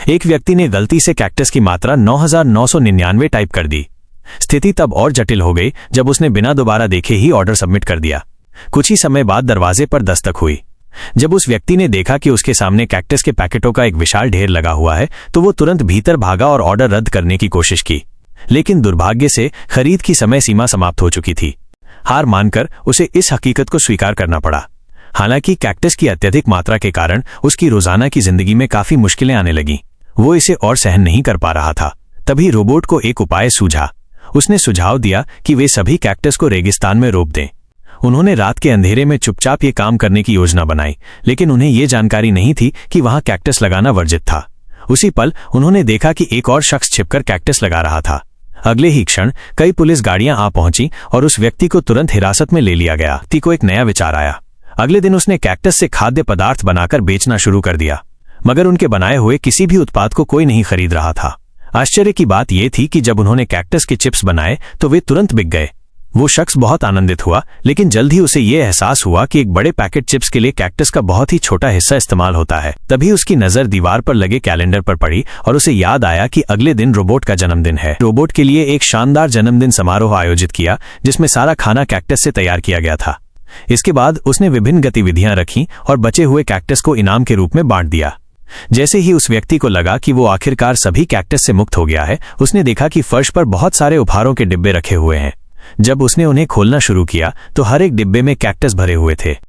एक व्यक्ति ने गलती से कैक्टस की मात्रा 9999 टाइप कर दी। स्थिति तब और जटिल हो गई जब उसने बिना दोबारा देखे ही ऑर्डर सबमिट कर दिया। कुछ ही समय बाद दरवाजे पर दस्तक हुई। जब उस व्यक्ति ने देखा कि उसके सामने कैक्टस के पैकेटों का एक विशाल ढेर लगा हुआ है तो वो तुरंत भीतर भागा और ऑर्डर रद्द करने की कोशिश की, लेकिन दुर्भाग्य से खरीद की समय सीमा समाप्त हो चुकी थी। हार मानकर उसे इस हकीकत को स्वीकार करना पड़ा। हालांकि कैक्टस की अत्यधिक मात्रा के कारण उसकी रोजाना की जिंदगी में काफी मुश्किलें आने लगीं। वो इसे और सहन नहीं कर पा रहा था। तभी रोबोट को एक उपाय सूझा। उसने सुझाव दिया कि वे सभी कैक्टस को रेगिस्तान में रोप दें। उन्होंने रात के अंधेरे में चुपचाप ये काम करने की योजना बनाई, लेकिन उन्हें ये जानकारी नहीं थी कि वहां कैक्टस लगाना वर्जित था। उसी पल उन्होंने देखा कि एक और शख्स छिपकर कैक्टस लगा रहा था। अगले ही क्षण कई पुलिस गाड़ियां आ पहुंची और उस व्यक्ति को तुरंत हिरासत में ले लिया गया। व्यक्ति को एक नया विचार आया। अगले दिन उसने कैक्टस से खाद्य पदार्थ बनाकर बेचना शुरू कर दिया, मगर उनके बनाए हुए किसी भी उत्पाद को कोई नहीं खरीद रहा था। आश्चर्य की बात यह थी कि जब उन्होंने कैक्टस के चिप्स बनाए तो वे तुरंत बिक गए। वो शख्स बहुत आनंदित हुआ, लेकिन जल्द ही उसे यह एहसास हुआ कि एक बड़े पैकेट चिप्स के लिए कैक्टस का बहुत ही छोटा हिस्सा इस्तेमाल होता है। तभी उसकी नजर दीवार पर लगे कैलेंडर पर पड़ी और उसे याद आया कि अगले दिन रोबोट का जन्मदिन है। रोबोट के लिए एक शानदार जन्मदिन समारोह आयोजित किया, जिसमें सारा खाना कैक्टस से तैयार किया गया था। इसके बाद उसने विभिन्न गतिविधियां रखी और बचे हुए कैक्टस को इनाम के रूप में बांट दिया। जैसे ही उस व्यक्ति को लगा कि वो आखिरकार सभी कैक्टस से मुक्त हो गया है, उसने देखा कि फर्श पर बहुत सारे उपहारों के डिब्बे रखे हुए हैं। जब उसने उन्हें खोलना शुरू किया तो हर एक डिब्बे में कैक्टस भरे हुए थे।